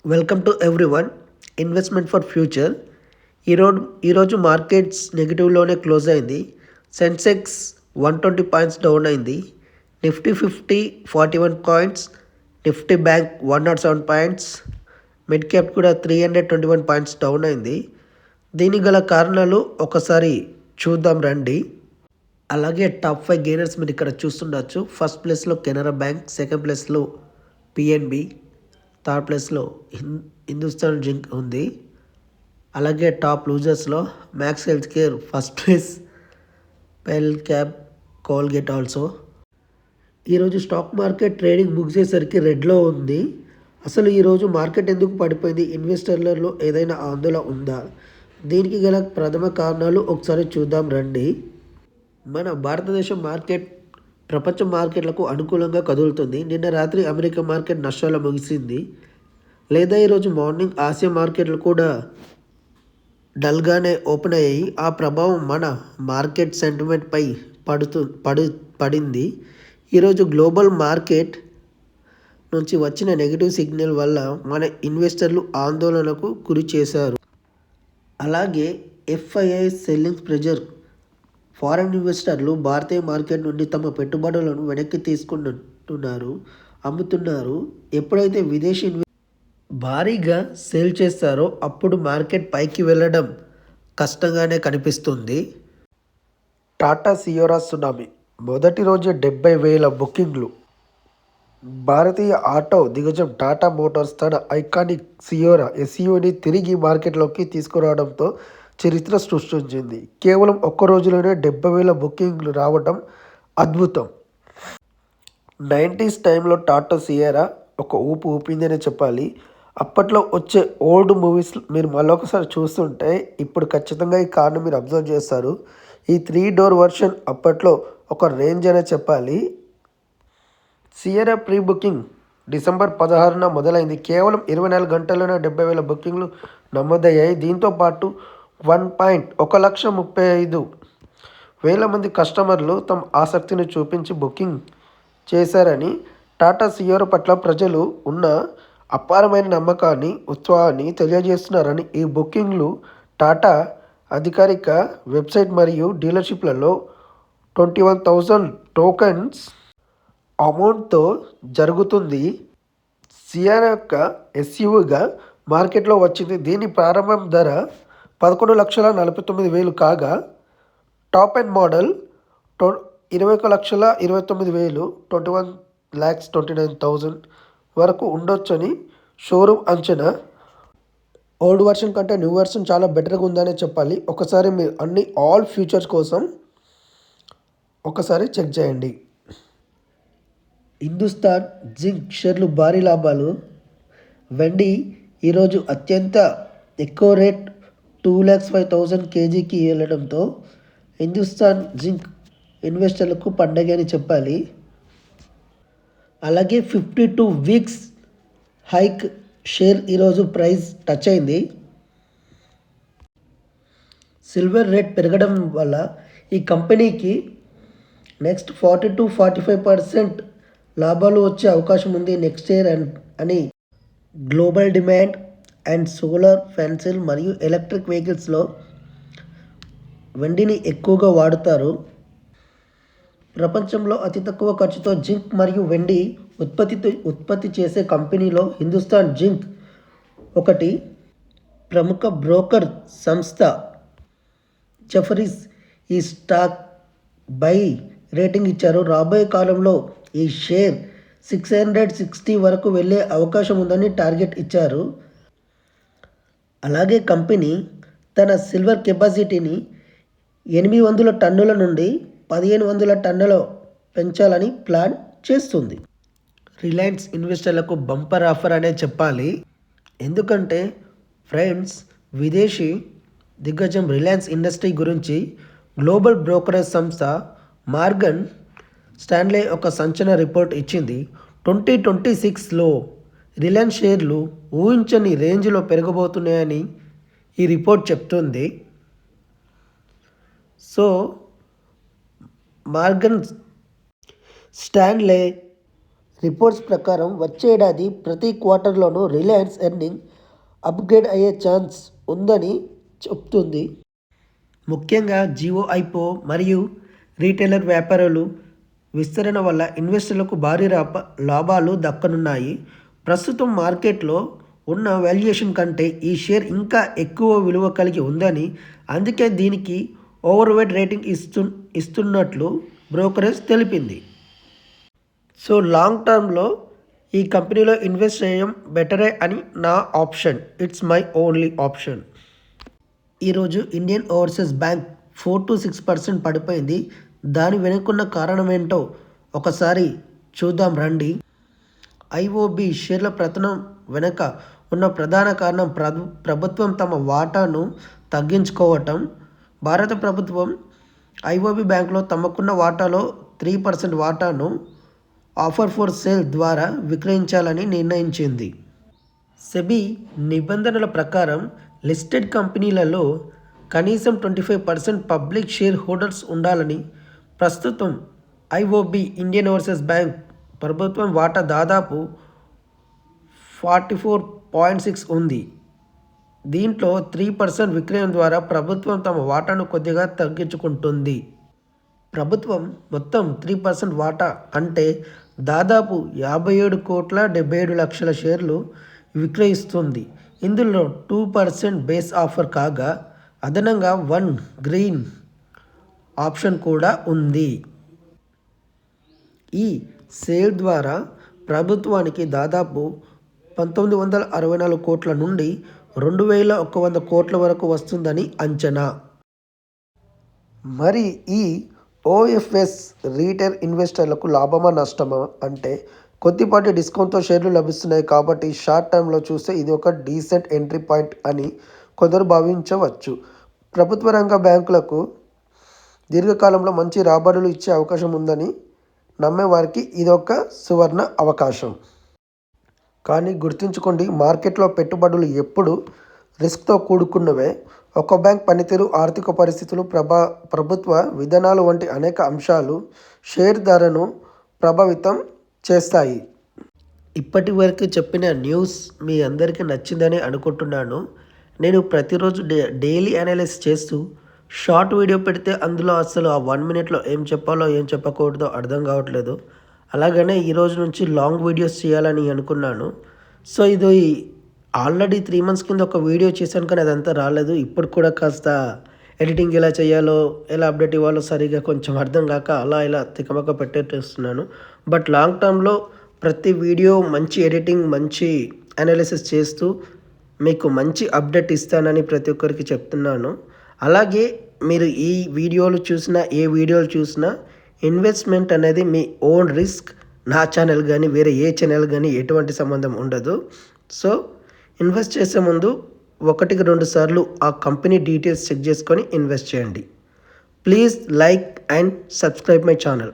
Welcome to everyone. Investment for future. ఈరోజు markets నెగిటివ్లోనే close అయింది. Sensex 120 points down అయింది. Nifty 50 41 points, Nifty bank 107 points, mid cap కూడా 321 points down అయింది. దీనికి గల కారణాలు ఒకసారి చూద్దాం రండి. అలాగే టాప్ 5 గెయినర్స్ మీరు ఇక్కడ చూస్తుండొచ్చు. ఫస్ట్ ప్లేస్లో కెనరా బ్యాంక్, సెకండ్ ప్లేస్లో పిఎన్బి, థర్డ్ ప్లేస్లో హిందుస్థాన్ జింక్ ఉంది. అలాగే టాప్ లూజర్స్లో Max health care first place, పెల్ క్యాప్, కోల్గేట్ ఆల్సో. ఈరోజు స్టాక్ మార్కెట్ ట్రేడింగ్ ముగిసేసరికి రెడ్లో ఉంది. అసలు ఈరోజు మార్కెట్ ఎందుకు పడిపోయింది? ఇన్వెస్టర్లలో ఏదైనా ఆందోళన ఉందా? దీనికి గల ప్రథమ కారణాలు ఒకసారి చూద్దాం రండి. మన భారతదేశం మార్కెట్ ప్రపంచ మార్కెట్లకు అనుకూలంగా కదులుతుంది. నిన్న రాత్రి అమెరికా మార్కెట్ నష్టాలు ముగిసింది. లేదా ఈరోజు మార్నింగ్ ఆసియా మార్కెట్లు కూడా డల్గానే ఓపెన్ అయ్యాయి. ఆ ప్రభావం మన మార్కెట్ సెంటిమెంట్పై పడింది. ఈరోజు గ్లోబల్ మార్కెట్ నుంచి వచ్చిన నెగిటివ్ సిగ్నల్ వల్ల మన ఇన్వెస్టర్లు ఆందోళనకు గురి చేశారు. అలాగే ఎఫ్ఐఐ సెల్లింగ్ ప్రెజర్. ఫారెన్ ఇన్వెస్టర్లు భారతీయ మార్కెట్ నుండి తమ పెట్టుబడులను వెనక్కి అమ్ముతున్నారు. ఎప్పుడైతే విదేశీ భారీగా సేల్ చేస్తారో అప్పుడు మార్కెట్ పైకి వెళ్ళడం కష్టంగానే కనిపిస్తుంది. టాటా సియోరా సునామీ. మొదటి రోజే 70,000 బుకింగ్లు. భారతీయ ఆటో దిగ్గజం టాటా మోటార్స్ తన ఐకానిక్ సియోరా ఎస్యూవీని తిరిగి మార్కెట్లోకి తీసుకురావడంతో చరిత్ర సృష్టించింది. కేవలం ఒక్క రోజులోనే 70,000 బుకింగ్లు రావడం అద్భుతం. 90s టైంలో టాటా సియోరా ఒక ఊపిందనే చెప్పాలి. అప్పట్లో వచ్చే ఓల్డ్ మూవీస్ మీరు మళ్ళొకసారి చూస్తుంటే ఇప్పుడు ఖచ్చితంగా ఈ కార్ను మీరు అబ్జర్వ్ చేస్తారు. ఈ 3 డోర్ వర్షన్ అప్పట్లో ఒక రేంజ్ అనే చెప్పాలి. సియోరా ప్రీ బుకింగ్ డిసెంబర్ 16న మొదలైంది. కేవలం 24 గంటల్లోనే 70,000 బుకింగ్లు నమోదయ్యాయి. దీంతోపాటు 1,35,000 మంది కస్టమర్లు తమ ఆసక్తిని చూపించి బుకింగ్ చేశారని, టాటా సియోరా పట్ల ప్రజలు ఉన్న అపారమైన నమ్మకాన్ని, ఉత్సాహాన్ని తెలియజేస్తున్నారని ఈ బుకింగ్లు టాటా అధికారిక వెబ్సైట్ మరియు డీలర్షిప్లలో 21,000 టోకెన్స్ అమౌంట్తో జరుగుతుంది. సియోరా యొక్క ఎస్యూవీగా మార్కెట్లో వచ్చింది. దీని ప్రారంభ ధర 11,49,000 కాగా టాప్ ఎండ్ మోడల్ 21,29,000 21,29,000 వరకు ఉండొచ్చని షోరూమ్ అంచనా. ఓల్డ్ వర్షన్ కంటే న్యూ వర్షన్ చాలా బెటర్గా ఉందనే చెప్పాలి. ఒకసారి మీరు ఆల్ ఫ్యూచర్స్ కోసం ఒకసారి చెక్ చేయండి. హిందుస్థాన్ జింక్ షేర్లు భారీ లాభాలు. వెండి ఈరోజు అత్యంత ఎక్కువ రేట్ 2,05,000 కేజీకి వెళ్ళడంతో హిందుస్థాన్ జింక్ ఇన్వెస్టర్లకు పండగ అని చెప్పాలి. అలాగే 52 వీక్స్ హైక్ షేర్ ఈరోజు ప్రైస్ టచ్ అయింది. సిల్వర్ రేట్ పెరగడం వల్ల ఈ కంపెనీకి నెక్స్ట్ 40-45% లాభాలు వచ్చే అవకాశం ఉంది నెక్స్ట్ ఇయర్ అని global demand and solar pencil మరియు ఎలక్ట్రిక్ వెహికల్స్లో వెండిని ఎక్కువగా వాడుతారు. ప్రపంచంలో అతి తక్కువ ఖర్చుతో జింక్ మరియు వెండి ఉత్పత్తి చేసే కంపెనీలో హిందుస్థాన్ జింక్ ఒకటి. ప్రముఖ బ్రోకర్ సంస్థ జెఫరీస్ ఈ స్టాక్ బై రేటింగ్ ఇచ్చారు. రాబోయే కాలంలో ఈ షేర్ 660 వరకు వెళ్ళే అవకాశం ఉందని టార్గెట్ ఇచ్చారు. అలాగే కంపెనీ తన సిల్వర్ కెపాసిటీని 800 టన్నుల నుండి 1,500 టన్నులు పెంచాలని ప్లాన్ చేస్తుంది. రిలయన్స్ ఇన్వెస్టర్లకు బంపర్ ఆఫర్ అనే చెప్పాలి. ఎందుకంటే ఫ్రెండ్స్, విదేశీ దిగ్గజం రిలయన్స్ ఇండస్ట్రీ గురించి గ్లోబల్ బ్రోకరేజ్ సంస్థ మార్గన్ స్టాన్లే ఒక సంచలన రిపోర్ట్ ఇచ్చింది. 2026లో రిలయన్స్ షేర్లు ఊహించని రేంజ్లో పెరగబోతున్నాయని ఈ రిపోర్ట్ చెప్తుంది. సో మార్గన్ స్టాన్లే రిపోర్ట్స్ ప్రకారం వచ్చే ఏడాది ప్రతి క్వార్టర్లోనూ రిలయన్స్ ఎర్నింగ్ అప్గ్రేడ్ అయ్యే ఛాన్స్ ఉందని చెప్తుంది. ముఖ్యంగా జియో ఐపో మరియు రీటైలర్ వ్యాపారాలు విస్తరణ వల్ల ఇన్వెస్టర్లకు భారీ లాభాలు దక్కనున్నాయి. ప్రస్తుతం మార్కెట్లో ఉన్న వాల్యుయేషన్ కంటే ఈ షేర్ ఇంకా ఎక్కువ విలువ కలిగి ఉందని, అందుకే దీనికి ఓవర్ వెయిట్ రేటింగ్ ఇస్తున్నట్లు బ్రోకరేజ్ తెలిపింది. సో లాంగ్ టర్మ్లో ఈ కంపెనీలో ఇన్వెస్ట్ చేయడం బెటరే అని నా option. It's my only option. ఈరోజు ఇండియన్ ఓవర్సీస్ బ్యాంక్ 4 to 6% పడిపోయింది. దాని వెనుకున్న కారణం ఏంటో ఒకసారి చూద్దాం రండి. ఐఓబి షేర్ల పతనం వెనుక ఉన్న ప్రధాన కారణం ప్రభుత్వం తమ వాటాను తగ్గించుకోవటం. భారత ప్రభుత్వం ఐఓబి బ్యాంకులో తమకున్న వాటాలో 3% వాటాను ఆఫర్ ఫర్ సేల్ ద్వారా విక్రయించాలని నిర్ణయించింది. సెబీ నిబంధనల ప్రకారం లిస్టెడ్ కంపెనీలలో కనీసం 25% పబ్లిక్ షేర్ హోల్డర్స్ ఉండాలని. ప్రస్తుతం ఐఓబి ఇండియన్ ఓవర్సీస్ బ్యాంక్ ప్రభుత్వం వాటా దాదాపు 44.6 ఉంది. దీంట్లో 3% విక్రయం ద్వారా ప్రభుత్వం తమ వాటాను కొద్దిగా తగ్గించుకుంటుంది. ప్రభుత్వం మొత్తం 3% వాటా అంటే దాదాపు 57,77,00,000 షేర్లు విక్రయిస్తుంది. ఇందులో 2% బేస్ ఆఫర్ కాగా అదనంగా 1 గ్రీన్ ఆప్షన్ కూడా ఉంది. ఈ సేల్ ద్వారా ప్రభుత్వానికి దాదాపు 1,964 కోట్ల నుండి 2,100 కోట్ల వరకు వస్తుందని అంచనా. మరి ఈ ఓఎఫ్ఎస్ రీటైల్ ఇన్వెస్టర్లకు లాభమా నష్టమా అంటే కొద్దిపాటి డిస్కౌంట్తో షేర్లు లభిస్తున్నాయి కాబట్టి షార్ట్ టర్మ్లో చూస్తే ఇది ఒక డీసెంట్ ఎంట్రీ పాయింట్ అని కొందరు భావించవచ్చు. ప్రభుత్వ రంగ బ్యాంకులకు దీర్ఘకాలంలో మంచి రాబడులు ఇచ్చే అవకాశం ఉందని నమ్మే వారికి ఇదొక సువర్ణ అవకాశం. కానీ గుర్తుంచుకోండి, మార్కెట్లో పెట్టుబడులు ఎప్పుడు రిస్క్తో కూడుకున్నవే. ఒక బ్యాంక్ పనితీరు, ఆర్థిక పరిస్థితులు, ప్రభుత్వ విధానాలు వంటి అనేక అంశాలు షేర్ ధరను ప్రభావితం చేస్తాయి. ఇప్పటి వరకు చెప్పిన న్యూస్ మీ అందరికీ నచ్చిందని అనుకుంటున్నాను. నేను ప్రతిరోజు డైలీ అనాలిసిస్ చేస్తూ షార్ట్ వీడియో పెడితే అందులో అసలు ఆ 1 minute ఏం చెప్పాలో ఏం చెప్పకూడదో అర్థం కావట్లేదు. అలాగనే ఈరోజు నుంచి లాంగ్ వీడియోస్ చేయాలని అనుకున్నాను. సో ఇది ఆల్రెడీ 3 months కింద ఒక వీడియో చేశాను కానీ అదంతా రాలేదు. ఇప్పుడు కూడా కాస్త ఎడిటింగ్ ఎలా చేయాలో, ఎలా అప్డేట్ ఇవ్వాలో సరిగా కొంచెం అర్థం కాక అలా ఇలా తికమక పెట్టేస్తున్నాను. బట్ లాంగ్ టర్మ్లో ప్రతి వీడియో మంచి ఎడిటింగ్, మంచి అనాలిసిస్ చేస్తూ మీకు మంచి అప్డేట్ ఇస్తానని ప్రతి ఒక్కరికి చెప్తున్నాను. అలాగే మీరు ఈ వీడియోలు చూసినా, ఏ వీడియోలు చూసినా ఇన్వెస్ట్మెంట్ అనేది మీ ఓన్ రిస్క్. నా ఛానల్ కానీ వేరే ఏ ఛానల్ కానీ ఎటువంటి సంబంధం ఉండదు. సో ఇన్వెస్ట్ చేసే ముందు 1-2 సార్లు ఆ కంపెనీ డీటెయిల్స్ చెక్ చేసుకొని ఇన్వెస్ట్ చేయండి. Please like and subscribe my channel.